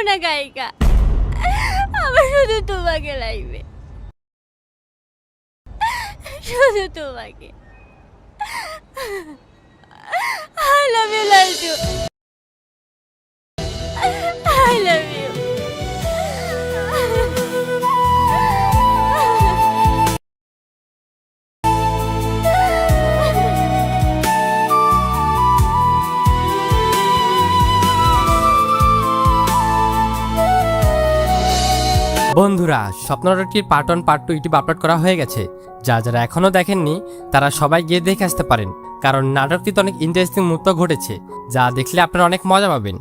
না গায়িকা, আমার শুধু তোমাকে লাগবে, শুধু তোমাকে। I love you Laiju, I love you. বন্ধুরা, স্বপ্নরটির পার্ট 1 পার্ট 2 ইউটিউব আপলোড করা হয়ে গেছে। যারা এখনো দেখেননি তারা সবাই গিয়ে দেখে আসতে পারেন, কারণ নাটকটিতে অনেক ইন্টারেস্টিং মুহূর্ত ঘটেছে, যা দেখলে আপনারা অনেক মজা পাবেন।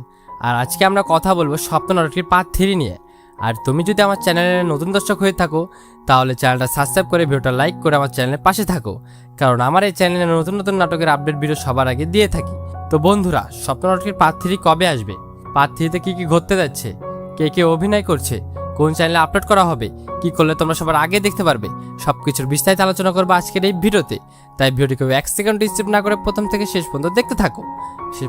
আর আজকে আমরা কথা বলবো স্বপ্নরটির পার্ট 3 নিয়ে। আর তুমি যদি আমার চ্যানেলের নতুন দর্শক হয়ে থাকো তাহলে চ্যানেলটা সাবস্ক্রাইব করে ভিডিওটা লাইক করে আমার চ্যানেলের পাশে থাকো, কারণ আমার এই চ্যানেলে নতুন নতুন নাটকের আপডেট ভিডিও সবার আগে দিয়ে থাকি। তো বন্ধুরা, স্বপ্নরটির পার্ট 3 কবে আসবে, পার্ট 3তে কি কি ঘটতে যাচ্ছে, কে কে অভিনয় করছে, কোন চ্যানেলে আপলোড করা হবে, কি করলে তোমরা সবার আগে দেখতে পারবে, সবকিছুর বিস্তারিত আলোচনা করবো আজকের এই ভিডিওতে। তাই ভিডিওটিকে 1 সেকেন্ড স্কিপ না করে প্রথম থেকে শেষ পর্যন্ত দেখতে থাকো।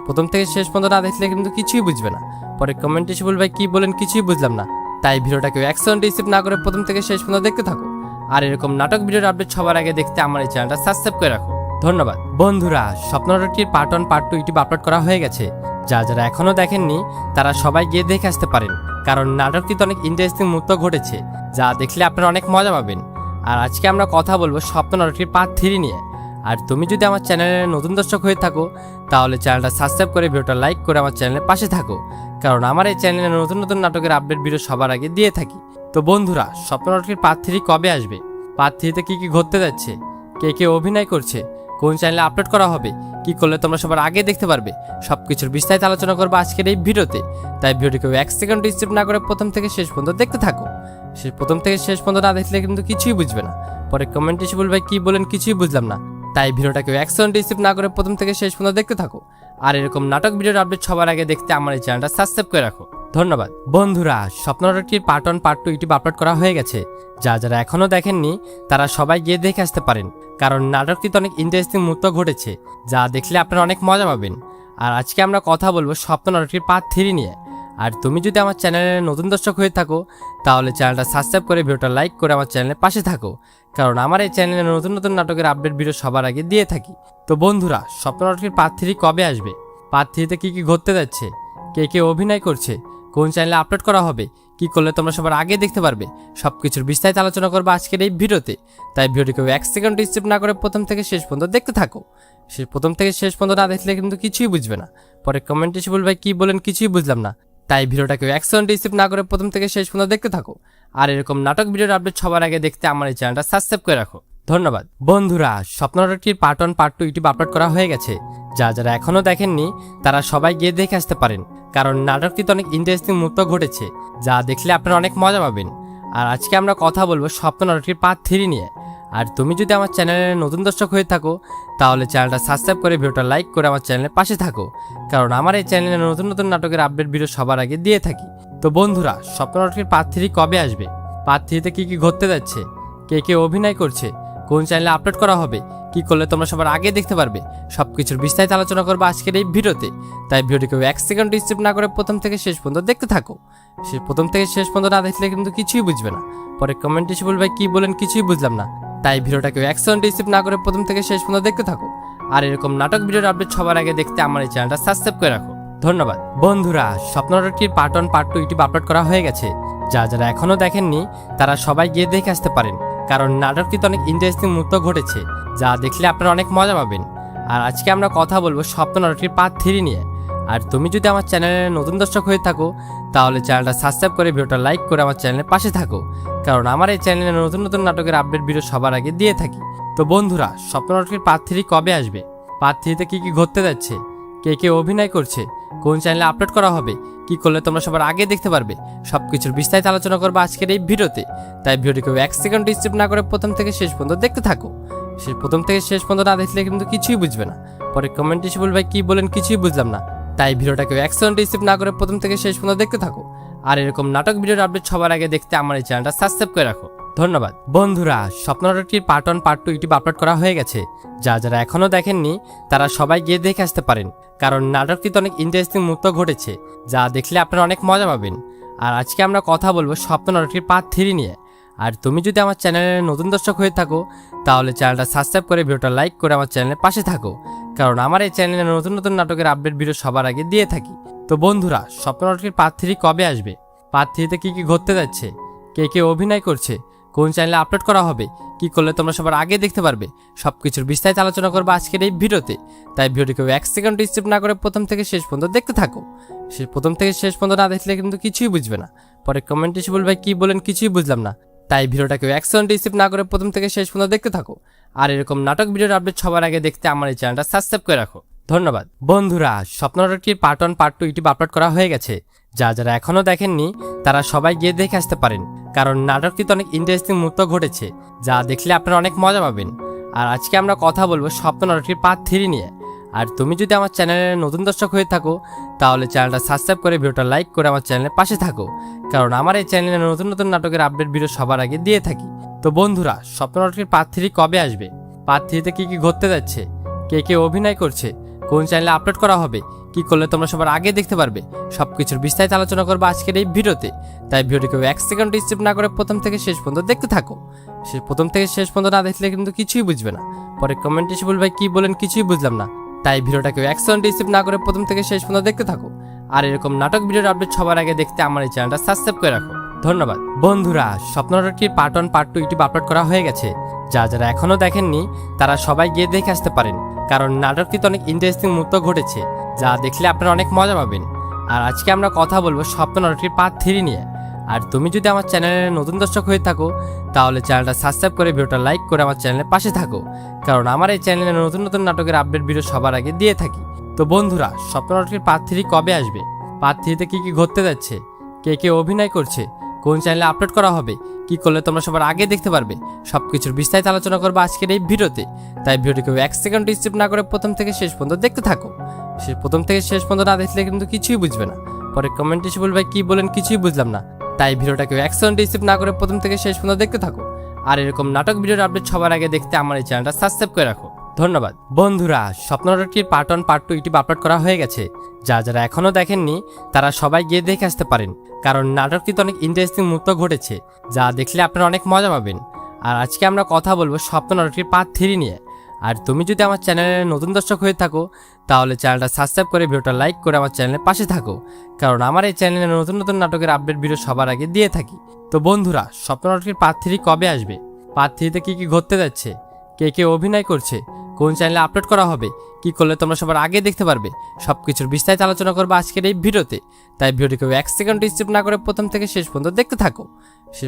প্রথম থেকে শেষ পর্যন্ত না দেখলে কিন্তু কিছুই বুঝবে না, পরে কমেন্ট এসে বলবে কি বলেন কিছুই বুঝলাম না। তাই ভিডিওটাকে 1 সেকেন্ড স্কিপ না করে প্রথম থেকে শেষ পর্যন্ত দেখতে থাকো। আর এরকম নাটক ভিডিওর আপডেট সবার আগে দেখতে আমার এই চ্যানেলটা সাবস্ক্রাইব করে রাখো। ধন্যবাদ। বন্ধুরা, স্বপ্নরটির পার্ট 1 পার্ট 2 ইউটিউব আপলোড করা হয়ে গেছে। যারা এখনো দেখেননি তারা সবাই গিয়ে দেখে আসতে পারেন, কারণ নাটকটিতে অনেক ইন্টারেস্টিং মুহূর্ত ঘটেছে, যা দেখলে আপনারা অনেক মজা পাবেন। আর আজকে আমরা কথা বলবো স্বপ্নরটির পার্ট 3 নিয়ে। আর তুমি যদি আমার চ্যানেলের নতুন দর্শক হয়ে থাকো তাহলে চ্যানেলটা সাবস্ক্রাইব করে ভিডিওটা লাইক করে আমার চ্যানেলের পাশে থাকো, কারণ আমার এই চ্যানেলে নতুন নতুন নাটকের আপডেট ভিডিও সবার আগে দিয়ে থাকি। তো বন্ধুরা, স্বপ্নরটির পার্ট 3 কবে আসবে, পার্ট 3তে কি কি ঘটতে যাচ্ছে, কে কে অভিনয় করছে, কোন চ্যানেলে আপলোড করা হবে, কি করলে তোমরা সবার আগে দেখতে পারবে, সবকিছুর বিস্তারিত আলোচনা করবো আজকের এই ভিডিওতে। তাই ভিডিওটিকে 1 সেকেন্ড স্কিপ না করে প্রথম থেকে শেষ পর্যন্ত দেখতে থাকো। প্রথম থেকে শেষ পর্যন্ত না দেখলে কিন্তু কিছুই বুঝবে না, পরে কমেন্ট এসে বলবে কি বলেন কিছুই বুঝলাম না। তাই ভিডিওটাকে 1 সেকেন্ড স্কিপ না করে প্রথম থেকে শেষ পর্যন্ত দেখতে থাকো। আর এরকম নাটক ভিডিওর আপডেট সবার আগে দেখতে আমার এই চ্যানেলটা সাবস্ক্রাইব করে রাখো। ধন্যবাদ। বন্ধুরা, স্বপ্নরটির পার্ট 1 পার্ট 2 ইউটিউব আপলোড করা হয়ে গেছে। যারা এখনো দেখেননি তারা সবাই গিয়ে দেখে আসতে পারেন, কারণ নাটকটিতে অনেক ইন্টারেস্টিং মুহূর্ত ঘটেছে, যা দেখলে আপনারা অনেক মজা পাবেন। আর আজকে আমরা কথা বলবো স্বপ্নরটির পার্ট 3 নিয়ে। আর তুমি যদি আমার চ্যানেলের নতুন দর্শক হয়ে থাকো তাহলে চ্যানেলটা সাবস্ক্রাইব করে ভিডিওটা লাইক করে আমার চ্যানেলের পাশে থাকো, কারণ আমার এই চ্যানেলে নতুন নতুন নাটকের আপডেট ভিডিও সবার আগে দিয়ে থাকি। তো বন্ধুরা, স্বপ্নরটির পার্ট 3 কবে আসবে, পার্ট 3তে কি কি ঘটতে যাচ্ছে, কে কে অভিনয় করছে, কোন চ্যানেলে আপলোড করা হবে, কি করলে তোমরা সবার আগে দেখতে পারবে, সবকিছুর বিস্তারিত আলোচনা করবো আজকের এই ভিডিওতে। তাই ভিডিওটিকে 1 সেকেন্ড স্কিপ না করে প্রথম থেকে শেষ পর্যন্ত দেখতে থাকো। প্রথম থেকে শেষ পর্যন্ত না দেখলে কিন্তু কিছুই বুঝবে না, পরে কমেন্ট এসে বলবে কি বলেন কিছুই বুঝলাম না। তাই ভিডিওটাকে 1 সেকেন্ড স্কিপ না করে প্রথম থেকে শেষ পর্যন্ত দেখতে থাকো। আর এরকম নাটক ভিডিওর আপডেট সবার আগে দেখতে আমার এই চ্যানেলটা সাবস্ক্রাইব করে রাখো। ধন্যবাদ। বন্ধুরা, স্বপ্নরটির পার্ট 1 পার্ট 2 ইউটিউব আপলোড করা হয়ে গেছে। যারা এখনো দেখেননি তারা সবাই গিয়ে দেখে আসতে পারেন, কারণ নাটকটিতে অনেক ইন্টারেস্টিং মুহূর্ত ঘটেছে, যা দেখলে আপনারা অনেক মজা পাবেন। আর আজকে আমরা কথা বলবো স্বপ্নরটির পার্ট 3 নিয়ে। আর তুমি যদি আমার চ্যানেলের নতুন দর্শক হয়ে থাকো তাহলে চ্যানেলটা সাবস্ক্রাইব করে ভিডিওটা লাইক করে আমার চ্যানেলের পাশে থাকো, কারণ আমার এই চ্যানেলে নতুন নতুন নাটকের আপডেট ভিডিও সবার আগে দিয়ে থাকি। তো বন্ধুরা, স্বপ্নরটির পার্ট 3 কবে আসবে, পার্ট 3তে কি কি ঘটতে যাচ্ছে, কে কে অভিনয় করছে, কোন চ্যানেলে আপলোড করা হবে, কি করলে তোমরা সবার আগে দেখতে পারবে, সবকিছুর বিস্তারিত আলোচনা করবো আজকের এই ভিডিওতে। তাই ভিডিওটিকে 1 সেকেন্ড স্কিপ না করে প্রথম থেকে শেষ পর্যন্ত দেখতে থাকো। প্রথম থেকে শেষ পর্যন্ত না দেখলে কিন্তু কিছুই বুঝবে না, পরে কমেন্ট এসে বলবে কি বলেন কিছুই বুঝলাম না। তাই ভিডিওটাকে 1 সেকেন্ড স্কিপ না করে প্রথম থেকে শেষ পর্যন্ত দেখতে থাকো। আর এরকম নাটক ভিডিওর আপডেট সবার আগে দেখতে আমার এই চ্যানেলটা সাবস্ক্রাইব করে রাখো। ধন্যবাদ। বন্ধুরা, স্বপ্নরটির পার্ট 1 পার্ট 2 ইউটিউব আপলোড করা হয়ে গেছে। যারা এখনো দেখেননি তারা সবাই গিয়ে দেখে আসতে পারেন, কারণ নাটকটিতে অনেক ইন্টারেস্টিং মুহূর্ত ঘটেছে, যা দেখলে আপনারা অনেক মজা পাবেন। আর আজকে আমরা কথা বলবো স্বপ্নরটির পার্ট 3 নিয়ে। আর তুমি যদি আমার চ্যানেলের নতুন দর্শক হয়ে থাকো তাহলে চ্যানেলটা সাবস্ক্রাইব করে ভিডিওটা লাইক করে আমার চ্যানেলের পাশে থাকো, কারণ আমার এই চ্যানেলে নতুন নতুন নাটকের আপডেট ভিডিও সবার আগে দিয়ে থাকি। তো বন্ধুরা, স্বপ্নরটির পার্ট 3 কবে আসবে, পার্ট 3তে কি কি ঘটতে যাচ্ছে, কে কে অভিনয় করছে, কোন চ্যানেলে আপলোড করা হবে, কি করলে তোমরা সবার আগে দেখতে পারবে, সবকিছুর বিস্তারিত আলোচনা করবো আজকের এই ভিডিওতে। তাই ভিডিওটিকে 1 সেকেন্ড স্কিপ না করে প্রথম থেকে শেষ পর্যন্ত দেখতে থাকো। প্রথম থেকে শেষ পর্যন্ত না দেখলে কিন্তু কিছুই বুঝবে না, পরে কমেন্ট এসে বলবে কি বলেন কিছুই বুঝলাম না। তাই ভিডিওটাকে 1 সেকেন্ড স্কিপ না করে প্রথম থেকে শেষ পর্যন্ত দেখতে থাকো। আর এরকম নাটক ভিডিওর আপডেট সবার আগে দেখতে আমার এই চ্যানেলটা সাবস্ক্রাইব করে রাখো। ধন্যবাদ। বন্ধুরা, স্বপ্নরটির পার্ট 1 পার্ট 2 ইউটিউব আপলোড করা হয়ে গেছে। যারা এখনো দেখেননি তারা সবাই গিয়ে দেখে আসতে পারেন, কারণ নাটকটিতে অনেক ইন্টারেস্টিং মুহূর্ত ঘটেছে, যা দেখলে আপনারা অনেক মজা পাবেন। আর আজকে আমরা কথা বলবো স্বপ্ন নাটকটির পার্ট 3 নিয়ে। আর তুমি যদি আমার চ্যানেলের নতুন দর্শক হয়ে থাকো তাহলে চ্যানেলটা সাবস্ক্রাইব করে ভিডিওটা লাইক করে আমার চ্যানেলের পাশে থাকো, কারণ আমার এই চ্যানেলে নতুন নতুন নাটকের আপডেট ভিডিও সবার আগে দিয়ে থাকি। তো বন্ধুরা, স্বপ্ন নাটকটির পার্ট 3 কবে আসবে, পার্ট 3 তে কি ঘটতে যাচ্ছে, কে কে অভিনয় করছে, কোন চ্যানেলে আপলোড করা হবে, কি করলে তোমরা সবার আগে দেখতে পারবে, সবকিছুর বিস্তারিত আলোচনা করবো আজকের এই ভিডিওতে। তাই ভিডিওটিকে 1 সেকেন্ড স্কিপ না করে প্রথম থেকে শেষ পর্যন্ত দেখতে থাকো। প্রথম থেকে শেষ পর্যন্ত না দেখলে কিন্তু কিছুই বুঝবে না, পরে কমেন্ট এসে বলবে কি বলেন কিছুই বুঝলাম না। তাই ভিডিওটাকে 1 সেকেন্ড স্কিপ না করে প্রথম থেকে শেষ পর্যন্ত দেখতে থাকো। আর এরকম নাটক ভিডিওর আপডেট সবার আগে দেখতে আমার এই চ্যানেলটা সাবস্ক্রাইব করে রাখো। ধন্যবাদ। বন্ধুরা, স্বপ্ন নাটকটির পার্ট 1 পার্ট 2 ইউটিউব আপলোড করা হয়ে গেছে। যারা এখনো দেখেননি তারা সবাই গিয়ে দেখে আসতে পারেন, কারণ নাটকটিতে অনেক ইন্টারেস্টিং মুহূর্ত ঘটেছে যা দেখলে আপনারা অনেক মজা পাবেন। আর আজকে আমরা কথা বলবো স্বপ্ন নাটকটির পার্ট 3 নিয়ে। আর তুমি যদি আমার চ্যানেলের নতুন দর্শক হয়ে থাকো তাহলে চ্যানেলটা সাবস্ক্রাইব করে ভিডিওটা লাইক করে আমার চ্যানেলের পাশে থাকো, কারণ আমার এই চ্যানেলে নতুন নতুন নাটকের আপডেট ভিডিও সবার আগে দিয়ে থাকি। তো বন্ধুরা, স্বপ্ন নাটকটির পার্ট 3 কবে আসবে, পার্ট 3 তে কি ঘটতে যাচ্ছে, কে কে অভিনয় করছে, কোন চ্যানেলে আপলোড করা হবে, কি করলে তোমরা সবার আগে দেখতে পারবে, সবকিছুর বিস্তারিত আলোচনা করবো আজকের এই ভিডিওতে। তাই ভিডিওটিকে 1 সেকেন্ড স্কিপ না করে প্রথম থেকে শেষ পর্যন্ত দেখতে থাকো। প্রথম থেকে শেষ পর্যন্ত না দেখলে কিন্তু কিছুই বুঝবে না, পরে কমেন্ট এসে বলবে কি বলেন কিছুই বুঝলাম না। তাই ভিডিওটাকে 1 সেকেন্ড স্কিপ না করে প্রথম থেকে শেষ পর্যন্ত দেখতে থাকো। আর এরকম নাটক ভিডিওর আপডেট সবার আগে দেখতে আমার এই চ্যানেলটা সাবস্ক্রাইব করে রাখো। ধন্যবাদ। বন্ধুরা, স্বপ্ন নাটকটির পার্ট 1 পার্ট 2 ইউটিউব আপলোড করা হয়ে গেছে। যারা এখনো দেখেননি তারা সবাই গিয়ে দেখে আসতে পারেন, কারণ নাটকটিতে অনেক ইন্টারেস্টিং মুহূর্ত ঘটেছে যা দেখলে আপনারা অনেক মজা পাবেন। আর আজকে আমরা কথা বলবো স্বপ্ন নাটকটির পার্ট 3 নিয়ে। আর তুমি যদি আমার চ্যানেলের নতুন দর্শক হয়ে থাকো তাহলে চ্যানেলটা সাবস্ক্রাইব করে ভিডিওটা লাইক করে আমার চ্যানেলের পাশে থাকো, কারণ আমার এই চ্যানেলে নতুন নতুন নাটকের আপডেট ভিডিও সবার আগে দিয়ে থাকি। তো বন্ধুরা, স্বপ্ন নাটকটির পার্ট 3 কবে আসবে, পার্ট 3 তে কি ঘটতে যাচ্ছে, কে কে অভিনয় করছে, কোন চ্যানেলে আপলোড করা হবে, কি করলে তোমরা সবার আগে দেখতে পারবে, সবকিছুর বিস্তারিত আলোচনা করবো আজকের এই ভিডিওতে। তাই ভিডিওটিকে 1 সেকেন্ড স্কিপ না করে প্রথম থেকে শেষ পর্যন্ত দেখতে থাকো। প্রথম থেকে শেষ পর্যন্ত না দেখলে কিন্তু কিছুই বুঝবে না, পরে কমেন্ট এসে বলবে কি বলেন কিছুই বুঝলাম না। তাই ভিডিওটাকে 1 সেকেন্ড স্কিপ না করে প্রথম থেকে শেষ পর্যন্ত দেখতে থাকো। আর এরকম নাটক ভিডিওর আপডেট সবার আগে দেখতে আমার এই চ্যানেলটা সাবস্ক্রাইব করে রাখো। ধন্যবাদ। বন্ধুরা, স্বপ্ন নাটকটির পার্ট 1 পার্ট 2 ইউটিউব আপলোড করা হয়ে গেছে। যারা এখনো দেখেননি তারা সবাই গিয়ে দেখে আসতে পারেন, কারণ নাটকটিতে অনেক ইন্টারেস্টিং মুহূর্ত ঘটেছে যা দেখলে আপনারা অনেক মজা পাবেন। আর আজকে আমরা কথা বলবো স্বপ্ন নাটকটির পার্ট 3 নিয়ে। আর তুমি যদি আমার চ্যানেলের নতুন দর্শক হয়ে থাকো তাহলে চ্যানেলটা সাবস্ক্রাইব করে ভিডিওটা লাইক করে আমার চ্যানেলের পাশে থাকো, কারণ আমার এই চ্যানেলে নতুন নতুন নাটকের আপডেট ভিডিও সবার আগে দিয়ে থাকি। তো বন্ধুরা, স্বপ্ন নাটকটির পার্ট 3 কবে আসবে, পার্ট 3 তে কি ঘটতে যাচ্ছে, কে কে অভিনয় করছে, কোন চ্যানেলে আপলোড করা হবে, কি করলে তোমরা সবার আগে দেখতে পারবে, সবকিছুর বিস্তারিত আলোচনা করবো আজকের এই ভিডিওতে। তাই ভিডিওটিকে 1 সেকেন্ড স্কিপ না করে প্রথম থেকে শেষ পর্যন্ত দেখতে থাকো।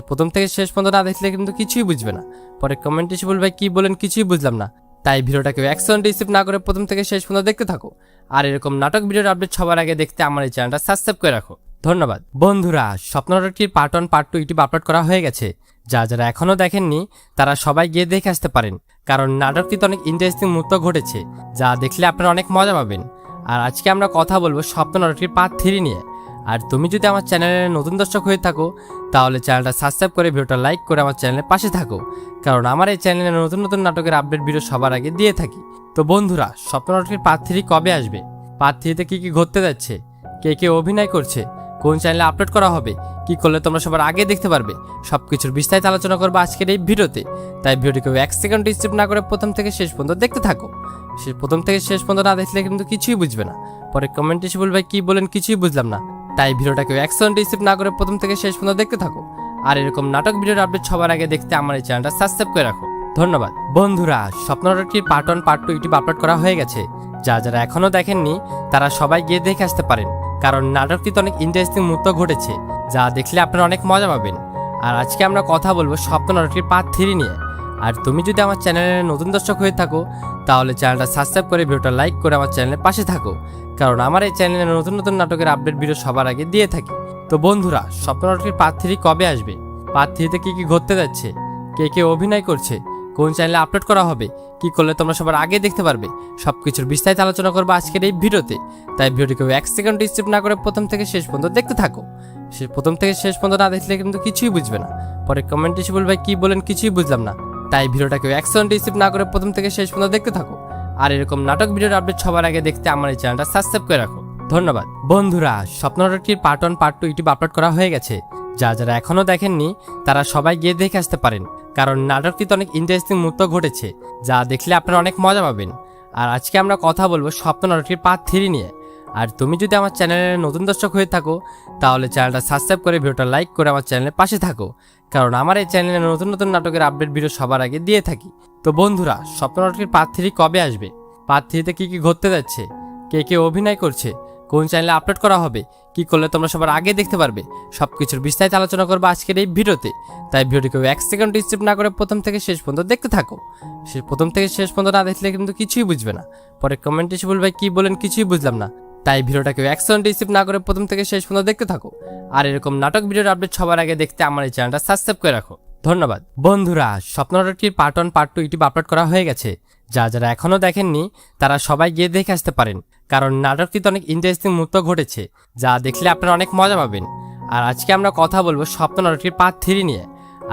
প্রথম থেকে শেষ পর্যন্ত না দেখলে কিন্তু কিছুই বুঝবে না, পরে কমেন্ট এসে বলবে কি বলেন কিছুই বুঝলাম না। তাই ভিডিওটাকে 1 সেকেন্ড স্কিপ না করে প্রথম থেকে শেষ পর্যন্ত দেখতে থাকো। আর এরকম নাটক ভিডিওর আপডেট সবার আগে দেখতে আমার এই চ্যানেলটা সাবস্ক্রাইব করে রাখো। ধন্যবাদ। বন্ধুরা, স্বপ্ন নাটকটির পার্ট 1 পার্ট 2 ইউটিউব আপলোড করা হয়ে গেছে। যারা এখনো দেখেননি তারা সবাই গিয়ে দেখে আসতে পারেন, কারণ নাটকটিতে অনেক ইন্টারেস্টিং মুহূর্ত ঘটেছে যা দেখলে আপনারা অনেক মজা পাবেন। আর আজকে আমরা কথা বলবো স্বপ্ন নাটকটির পার্ট 3 নিয়ে। আর তুমি যদি আমার চ্যানেলের নতুন দর্শক হয়ে থাকো তাহলে চ্যানেলটা সাবস্ক্রাইব করে ভিডিওটা লাইক করে আমার চ্যানেলের পাশে থাকো, কারণ আমার এই চ্যানেলে নতুন নতুন নাটকের আপডেট ভিডিও সবার আগে দিয়ে থাকি। তো বন্ধুরা, স্বপ্ন নাটকটির পার্ট 3 কবে আসবে, পার্ট 3 তে কি ঘটতে যাচ্ছে, কে কে অভিনয় করছে, কোন চ্যানেলে আপলোড করা হবে, কি করলে তোমরা সবার আগে দেখতে পারবে, সবকিছুর বিস্তারিত আলোচনা করবো আজকের এই ভিডিওতে। তাই ভিডিওটিকে 1 সেকেন্ড স্কিপ না করে প্রথম থেকে শেষ পর্যন্ত দেখতে থাকো। প্রথম থেকে শেষ পর্যন্ত না দেখলে কিন্তু কিছুই বুঝবে না, পরে কমেন্ট এসে বলবে কি বলেন কিছুই বুঝলাম না। তাই ভিডিওটাকে 1 সেকেন্ড স্কিপ না করে প্রথম থেকে শেষ পর্যন্ত দেখতে থাকো। আর এরকম নাটক ভিডিওর আপডেট সবার আগে দেখতে আমার এই চ্যানেলটা সাবস্ক্রাইব করে রাখো। ধন্যবাদ। বন্ধুরা, স্বপ্ন নাটকটির পার্ট 1 পার্ট 2 ইউটিউব আপলোড করা হয়ে গেছে। যারা এখনো দেখেননি তারা সবাই গিয়ে দেখে আসতে পারেন, কারণ নাটকটিতে অনেক ইন্টারেস্টিং মুহূর্ত ঘটেছে যা দেখলে আপনারা অনেক মজা পাবেন। আর আজকে আমরা কথা বলবো স্বপ্ন নাটকটির পার্ট 3 নিয়ে। আর তুমি যদি আমার চ্যানেলের নতুন দর্শক হয়ে থাকো তাহলে চ্যানেলটা সাবস্ক্রাইব করে ভিডিওটা লাইক করে আমার চ্যানেলের পাশে থাকো, কারণ আমার এই চ্যানেলে নতুন নতুন নাটকের আপডেট ভিডিও সবার আগে দিয়ে থাকি। তো বন্ধুরা, স্বপ্ন নাটকটির পার্ট 3 কবে আসবে, পার্ট 3 তে কি ঘটতে যাচ্ছে, কে কে অভিনয় করছে, কোন চ্যানেলে আপলোড করা হবে, কি করলে তোমরা সবার আগে দেখতে পারবে, সবকিছুর বিস্তারিত আলোচনা করবো আজকের এই ভিডিওতে। তাই ভিডিওটিকে 1 সেকেন্ড স্কিপ না করে প্রথম থেকে শেষ পর্যন্ত দেখতে থাকো। প্রথম থেকে শেষ পর্যন্ত না দেখলে কিন্তু কিছুই বুঝবে না, পরে কমেন্ট এসে বলবে কি বলেন কিছুই বুঝলাম না। তাই ভিডিওটাকে 1 সেকেন্ড স্কিপ না করে প্রথম থেকে শেষ পর্যন্ত দেখতে থাকো। আর এরকম নাটক ভিডিওর আপডেট সবার আগে দেখতে আমার এই চ্যানেলটা সাবস্ক্রাইব করে রাখো। ধন্যবাদ। বন্ধুরা, স্বপ্নরটির পার্ট 1 পার্ট 2 ইউটিউব আপলোড করা হয়ে গেছে। যারা এখনো দেখেননি তারা সবাই গিয়ে দেখে আসতে পারেন, কারণ নাটকটিতে অনেক ইন্টারেস্টিং মুহূর্ত ঘটেছে যা দেখলে আপনারা অনেক মজা পাবেন। আর আজকে আমরা কথা বলবো স্বপ্নরটির পার্ট 3 নিয়ে। আর তুমি যদি আমার চ্যানেলের নতুন দর্শক হয়ে থাকো তাহলে চ্যানেলটা সাবস্ক্রাইব করে ভিডিওটা লাইক করে আমার চ্যানেলের পাশে থাকো, কারণ আমার এই চ্যানেলে নতুন নতুন নাটকের আপডেট ভিডিও সবার আগে দিয়ে থাকি। তো বন্ধুরা, স্বপ্নরটির পার্ট 3 কবে আসবে, পার্ট 3তে কী কী ঘটতে যাচ্ছে, কে কে অভিনয় করছে, কোন চ্যানেলে আপলোড করা হবে, কি করলে তোমরা সবার আগে দেখতে পারবে, সবকিছুর বিস্তারিত আলোচনা করবো আজকের এই ভিডিওতে। তাই ভিডিওটিকে 1 সেকেন্ড স্কিপ না করে প্রথম থেকে শেষ পর্যন্ত দেখতে থাকো। প্রথম থেকে শেষ পর্যন্ত না দেখলে কিন্তু কিছুই বুঝবে না, পরে কমেন্ট এসে বলবে কি বলেন কিছুই বুঝলাম না। তাই ভিডিওটাকে 1 সেকেন্ড স্কিপ না করে প্রথম থেকে শেষ পর্যন্ত দেখতে থাকো। আর এরকম নাটক ভিডিওর আপডেট সবার আগে দেখতে আমার এই চ্যানেলটা সাবস্ক্রাইব করে রাখো। ধন্যবাদ। বন্ধুরা, স্বপ্নরটির পার্ট 1 পার্ট 2 ইউটিউব আপলোড করা হয়ে গেছে। যারা এখনো দেখেননি তারা সবাই গিয়ে দেখে আসতে পারেন, কারণ নাটকটিতে অনেক ইন্টারেস্টিং মুহূর্ত ঘটেছে যা দেখলে আপনারা অনেক মজা পাবেন। আর আজকে আমরা কথা বলবো স্বপ্নরটির পার্ট 3 নিয়ে।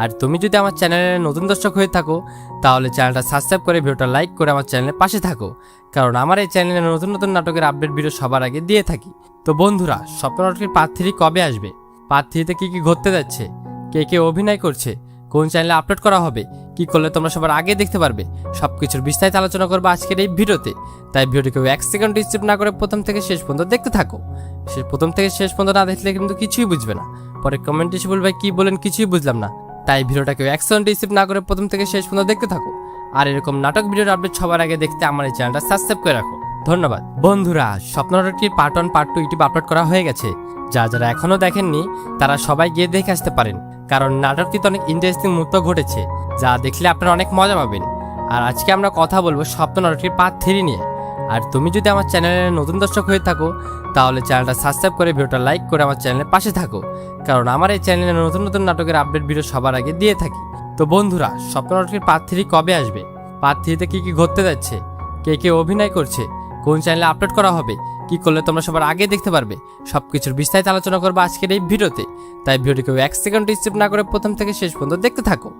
আর তুমি যদি আমার চ্যানেলের নতুন দর্শক হয়ে থাকো তাহলে চ্যানেলটা সাবস্ক্রাইব করে ভিডিওটা লাইক করে আমার চ্যানেলের পাশে থাকো, কারণ আমার এই চ্যানেলে নতুন নতুন নাটকের আপডেট ভিডিও সবার আগে দিয়ে থাকি। তো বন্ধুরা, স্বপ্নরটির পার্ট 3 কবে আসবে, পার্ট 3তে কী কী ঘটতে যাচ্ছে, কে কে অভিনয় করছে, কোন চ্যানেলে আপলোড করা হবে, কি করলে তোমরা সবার আগে দেখতে পারবে, সবকিছুর বিস্তারিত আলোচনা করবো আজকের এই ভিডিওতে। তাই ভিডিওটিকে 1 সেকেন্ড স্কিপ না করে প্রথম থেকে শেষ পর্যন্ত দেখতে থাকো। প্রথম থেকে শেষ পর্যন্ত না দেখলে কিন্তু কিছুই বুঝবে না, পরে কমেন্ট এসে বলবে কি বলেন কিছুই বুঝলাম না। তাই ভিডিওটাকে 1 সেকেন্ড স্কিপ না করে প্রথম থেকে শেষ পর্যন্ত দেখতে থাকো। আর এরকম নাটক ভিডিওর আপডেট সবার আগে দেখতে আমার এই চ্যানেলটা সাবস্ক্রাইব করে রাখো। ধন্যবাদ। বন্ধুরা, স্বপ্নরটির পার্ট 1 পার্ট 2 ইউটিউব আপলোড করা হয়ে গেছে। যারা এখনো দেখেননি তারা সবাই গিয়ে দেখে আসতে পারেন, কারণ নাটকটিতে অনেক ইন্টারেস্টিং মুহূর্ত ঘটেছে যা দেখলে আপনারা অনেক মজা পাবেন। আর আজকে আমরা কথা বলবো স্বপ্নরটির পার্ট 3 নিয়ে। আর তুমি যদি আমার চ্যানেলের নতুন দর্শক হয়ে থাকো তাহলে চ্যানেলটা সাবস্ক্রাইব করে ভিডিওটা লাইক করে আমার চ্যানেলের পাশে থাকো, কারণ আমার এই চ্যানেলে নতুন নতুন নাটকের আপডেট ভিডিও সবার আগে দিয়ে থাকি। তো বন্ধুরা, স্বপ্নরটির পার্ট 3 কবে আসবে, পার্ট 3তে কী কী ঘটতে যাচ্ছে, কে কে অভিনয় করছে, কোন চ্যানেলে আপলোড করা হবে, কি করলে তোমরা সবার আগে দেখতে পারবে, সবকিছুর বিস্তারিত আলোচনা করবো আজকের এই ভিডিওতে। তাই ভিডিওটিকে 1 সেকেন্ড স্কিপ না করে প্রথম থেকে শেষ পর্যন্ত দেখতে থাকো।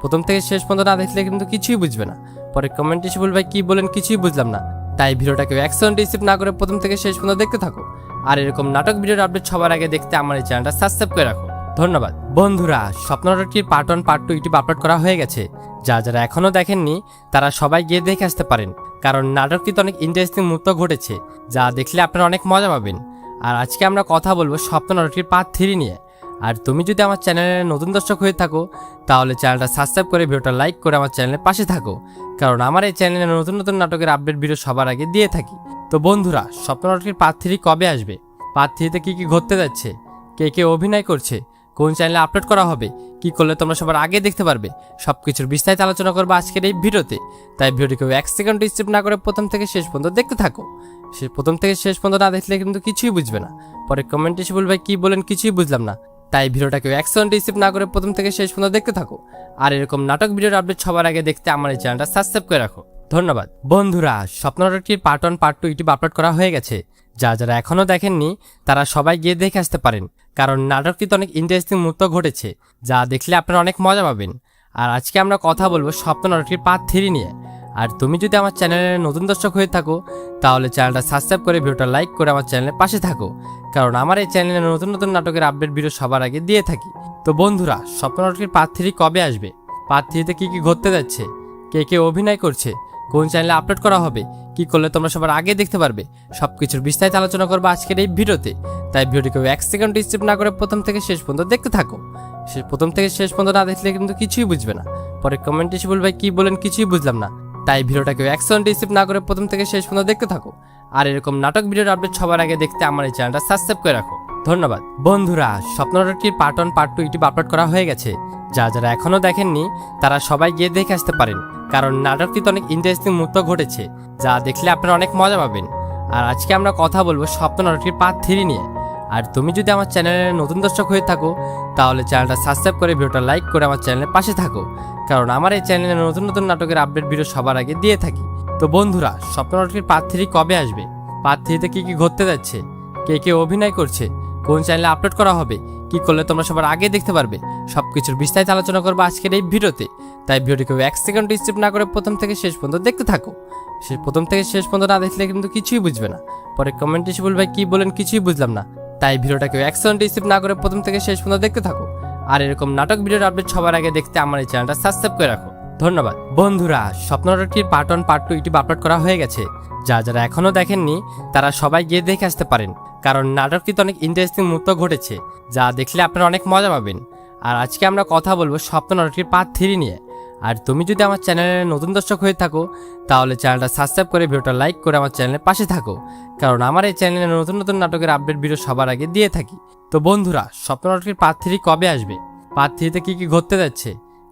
প্রথম থেকে শেষ পর্যন্ত না দেখলে কিন্তু কিছুই বুঝবে না, পরে কমেন্ট এসে বলবে কি বলেন কিছুই বুঝলাম না। তাই ভিডিওটাকে 1 সেকেন্ড স্কিপ না করে প্রথম থেকে শেষ পর্যন্ত দেখতে থাকো। আর এরকম নাটক ভিডিওর আপডেট সবার আগে দেখতে আমার এই চ্যানেলটা সাবস্ক্রাইব করে রাখো। ধন্যবাদ। বন্ধুরা, স্বপ্নরটির পার্ট 1 পার্ট 2 ইউটিউব আপলোড করা হয়ে গেছে। যারা এখনো দেখেননি তারা সবাই গিয়ে দেখে আসতে পারেন, কারণ নাটকটিতে অনেক ইন্টারেস্টিং মুহূর্ত ঘটেছে যা দেখলে আপনারা অনেক মজা পাবেন। আর আজকে আমরা কথা বলবো স্বপ্নরটির পার্ট 3 নিয়ে। আর তুমি যদি আমার চ্যানেলের নতুন দর্শক হয়ে থাকো তাহলে চ্যানেলটা সাবস্ক্রাইব করে ভিডিওটা লাইক করে আমার চ্যানেলের পাশে থাকো, কারণ আমার এই চ্যানেলে নতুন নতুন নাটকের আপডেট ভিডিও সবার আগে দিয়ে থাকি। তো বন্ধুরা, স্বপ্নরটির পার্ট 3 কবে আসবে, পার্ট 3তে কী কী ঘটতে যাচ্ছে, কে কে অভিনয় করছে, কোন চ্যানেলে আপলোড করা হবে, কি করলে তোমরা সবার আগে দেখতে পারবে, সবকিছুর বিস্তারিত আলোচনা করবো আজকের এই ভিডিওতে। তাই ভিডিওটিকে 1 সেকেন্ড স্কিপ না করে প্রথম থেকে শেষ পর্যন্ত দেখতে থাকো। প্রথম থেকে শেষ পর্যন্ত না দেখলে কিন্তু কিছুই বুঝবে না, পরে কমেন্ট এসে বলবে কি বলেন কিছুই বুঝলাম না। তাই ভিডিওটাকে 1 সেকেন্ড স্কিপ না করে প্রথম থেকে শেষ পর্যন্ত দেখতে থাকো। আর এরকম নাটক ভিডিওর আপডেট সবার আগে দেখতে আমার এই চ্যানেলটা সাবস্ক্রাইব করে রাখো। ধন্যবাদ। বন্ধুরা, স্বপ্নরটির পার্ট 1 পার্ট 2 ইউটিউব আপলোড করা হয়ে গেছে। যারা এখনো দেখেননি তারা সবাই গিয়ে দেখে আসতে পারেন, কারণ নাটকটিতে অনেক ইন্টারেস্টিং মুহূর্ত ঘটেছে যা দেখলে আপনারা অনেক মজা পাবেন। আর আজকে আমরা কথা বলবো স্বপ্নরটির পার্ট 3 নিয়ে। আর তুমি যদি আমার চ্যানেলের নতুন দর্শক হয়ে থাকো তাহলে চ্যানেলটা সাবস্ক্রাইব করে ভিডিওটা লাইক করে আমার চ্যানেলের পাশে থাকো, কারণ আমার এই চ্যানেলে নতুন নতুন নাটকের আপডেট ভিডিও সবার আগে দিয়ে থাকি। তো বন্ধুরা, স্বপ্নরটির পার্ট 3 কবে আসবে, পার্ট 3তে কী কী ঘটতে যাচ্ছে, কে কে অভিনয় করছে, কোন চ্যানেলে আপলোড করা হবে, কি করলে তোমরা সবার আগে দেখতে পারবে, সবকিছুর বিস্তারিত আলোচনা করবো আজকের এই ভিডিওতে। তাই ভিডিওটিকে 1 সেকেন্ড স্কিপ না করে প্রথম থেকে শেষ পর্যন্ত দেখতে থাকো। প্রথম থেকে শেষ পর্যন্ত না দেখলে কিন্তু কিছুই বুঝবে না, পরে কমেন্ট এসে বলবে কি বলেন কিছুই বুঝলাম না। তাই ভিডিওটাকে 1 সেকেন্ড স্কিপ না করে প্রথম থেকে শেষ পর্যন্ত দেখতে থাকো। আর এরকম নাটক ভিডিওর আপডেট সবার আগে দেখতে আমার এই চ্যানেলটা সাবস্ক্রাইব করে রাখো। ধন্যবাদ। বন্ধুরা, স্বপ্নরটির পার্ট 1 পার্ট 2 ইউটিউব আপলোড করা হয়ে গেছে। যারা এখনো দেখেননি তারা সবাই গিয়ে দেখে আসতে পারেন, কারণ নাটকটিতে অনেক ইন্টারেস্টিং মুহূর্ত ঘটেছে যা দেখলে আপনারা অনেক মজা পাবেন। আর আজকে আমরা কথা বলবো স্বপ্নরটির পার্ট 3 নিয়ে। আর তুমি যদি আমার চ্যানেলের নতুন দর্শক হয়ে থাকো তাহলে চ্যানেলটা সাবস্ক্রাইব করে ভিডিওটা লাইক করে আমার চ্যানেলের পাশে থাকো, কারণ আমার এই চ্যানেলে নতুন নতুন নাটকের আপডেট ভিডিও সবার আগে দিয়ে থাকি। তো বন্ধুরা, স্বপ্নরটির পার্ট 3 কবে আসবে, পার্ট 3তে কী কী ঘটতে যাচ্ছে, কে কে অভিনয় করছে, কোন চ্যানেলে আপলোড করা হবে, কি কি করলে তোমরা সবার আগে দেখতে পারবে সবকিছুর বিস্তারিত আলোচনা করবো আজকের এই ভিডিওতে। তাই ভিডিওটিকে 1 সেকেন্ড স্কিপ না করে প্রথম থেকে শেষ পর্যন্ত দেখতে থাকো। প্রথম থেকে শেষ পর্যন্ত না দেখলে কিন্তু কিছুই বুঝবে না। পরে কমেন্ট এসে বলবে কি বলেন কিছুই বুঝলাম না। তাই ভিডিওটাকে 1 সেকেন্ড স্কিপ না করে প্রথম থেকে শেষ পর্যন্ত দেখতে থাকো। আর এরকম নাটক ভিডিওর আপডেট সবার আগে দেখতে আমার এই চ্যানেলটা সাবস্ক্রাইব করে রাখো। ধন্যবাদ। বন্ধুরা, স্বপ্ন নাটকটির পার্ট 1 পার্ট 2 ইউটিউব আপলোড করা হয়ে গেছে। যারা এখনো দেখেননি তারা সবাই গিয়ে দেখে আসতে পারেন, কারণ নাটকটিতে অনেক ইন্টারেস্টিং মুহূর্ত ঘটেছে যা দেখলে আপনারা অনেক মজা পাবেন। আর আজকে আমরা কথা বলবো স্বপ্ন নাটকটির পার্ট 3 নিয়ে। আর তুমি যদি আমার চ্যানেলের নতুন দর্শক হয়ে থাকো তাহলে চ্যানেলটা সাবস্ক্রাইব করে ভিডিওটা লাইক করে আমার চ্যানেলের পাশে থাকো, কারণ আমার এই চ্যানেলে নতুন নতুন নাটকের আপডেট ভিডিও সবার আগে দিয়ে থাকি। তো বন্ধুরা, স্বপ্ন নাটকের পার্ট 3 কবে আসবে, পার্ট 3তে কি কি ঘটতে যাচ্ছে,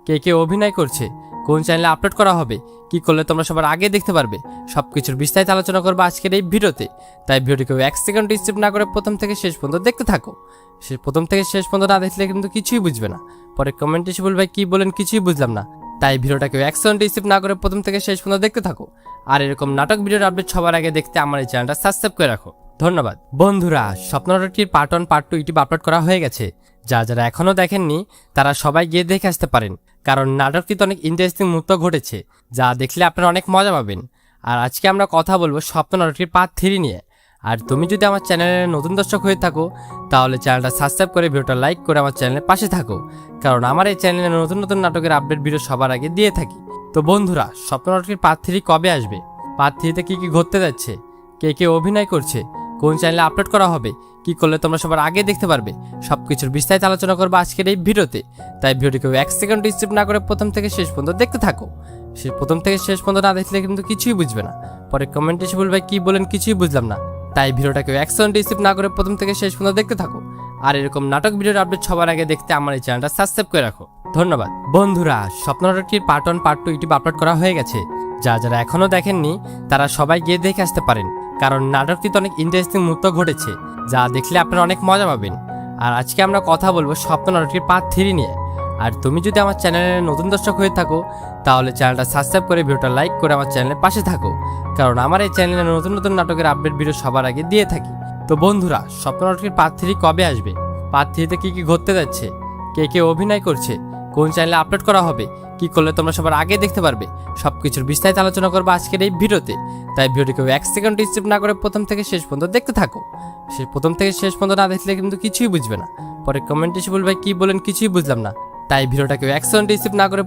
কে কে অভিনয় করছে, কোন চ্যানেলে আপলোড করা হবে, কি করলে তোমরা সবার আগে দেখতে পারবে সবকিছুর বিস্তারিত আলোচনা করবো আজকের এই ভিডিওতে। তাই ভিডিওটিকে 1 সেকেন্ড স্কিপ না করে প্রথম থেকে শেষ পর্যন্ত দেখতে থাকো। প্রথম থেকে শেষ পর্যন্ত না দেখলে কিন্তু কিছুই বুঝবে না। পরে কমেন্ট এসে বলবে কি বলেন কিছুই বুঝলাম না। তাই ভিডিওটাকে 1 সেকেন্ড স্কিপ না করে প্রথম থেকে শেষ পর্যন্ত দেখতে থাকো। আর এরকম নাটক ভিডিওর আপডেট সবার আগে দেখতে আমার এই চ্যানেলটা সাবস্ক্রাইব করে রাখো। ধন্যবাদ। বন্ধুরা, স্বপ্ন নাটকটির পার্ট 1 পার্ট 2 ইউটিউব আপলোড করা হয়ে গেছে। যারা এখনো দেখেননি তারা সবাই গিয়ে দেখে আসতে পারেন, কারণ নাটকটিতে অনেক ইন্টারেস্টিং মুহূর্ত ঘটেছে যা দেখলে আপনারা অনেক মজা পাবেন। আর আজকে আমরা কথা বলবো স্বপ্ন নাটকটির পার্ট 3 নিয়ে। আর তুমি যদি আমার চ্যানেলের নতুন দর্শক হয়ে থাকো তাহলে চ্যানেলটা সাবস্ক্রাইব করে ভিডিওটা লাইক করে আমার চ্যানেলের পাশে থাকো, কারণ আমার এই চ্যানেলে নতুন নতুন নাটকের আপডেট ভিডিও সবার আগে দিয়ে থাকি। তো বন্ধুরা, স্বপ্ন নাটকটির পার্ট 3 কবে আসবে, পার্ট 3তে কি কি ঘটতে যাচ্ছে, কে কে অভিনয় করছে, কোন চ্যানেলে আপলোড করা হবে, কি করলে তোমরা সবার আগে দেখতে পারবে সবকিছুর বিস্তারিত আলোচনা করবো আজকের এই ভিডিওতে। তাই ভিডিওটিকে 1 সেকেন্ড স্কিপ না করে প্রথম থেকে শেষ পর্যন্ত দেখতে থাকো। প্রথম থেকে শেষ পর্যন্ত না দেখলে কিন্তু কিছুই বুঝবে না। পরে কমেন্ট এসে বলবে কি বলেন কিছুই বুঝলাম না। তাই ভিডিওটাকে 1 সেকেন্ড স্কিপ না করে প্রথম থেকে শেষ পর্যন্ত দেখতে থাকো। আর এরকম নাটক ভিডিওর আপডেট সবার আগে দেখতে আমার এই চ্যানেলটা সাবস্ক্রাইব করে রাখো। ধন্যবাদ। বন্ধুরা, স্বপ্ন নাটকটির পার্ট 1 পার্ট 2 ইউটিউব আপলোড করা হয়ে গেছে। যারা এখনো দেখেননি তারা সবাই গিয়ে দেখে আসতে পারেন, কারণ নাটকটিতে অনেক ইন্টারেস্টিং মুহূর্ত ঘটেছে যা দেখলে আপনারা অনেক মজা পাবেন। আর আজকে আমরা কথা বলবো স্বপ্ন নাটকটির পার্ট 3 নিয়ে। আর তুমি যদি আমার চ্যানেলের নতুন দর্শক হয়ে থাকো তাহলে চ্যানেলটা সাবস্ক্রাইব করে ভিডিওটা লাইক করে আমার চ্যানেলের পাশে থাকো, কারণ আমার এই চ্যানেলে নতুন নতুন নাটকের আপডেট ভিডিও সবার আগে দিয়ে থাকি। তো বন্ধুরা, স্বপ্ন নাটকের পার্ট 3 কবে আসবে, পার্ট 3তে কি কি ঘটতে যাচ্ছে, কে কে অভিনয় করছে, কোন চ্যানেলে আপলোড করা হবে, কি করলে তোমরা সবার আগে দেখতে পারবে সবকিছুর বিস্তারিত আলোচনা করবো আজকের এই ভিডিওতে। তাই ভিডিওটিকে 1 সেকেন্ড স্কিপ না করে প্রথম থেকে শেষ পর্যন্ত দেখতে থাকো। প্রথম থেকে শেষ পর্যন্ত না দেখলে কিন্তু কিছুই বুঝবে না। পরে কমেন্ট এসে বলবে কি বলেন কিছুই বুঝলাম না। তাই ভিডিওটাকে 1 সেকেন্ড স্কিপ না করে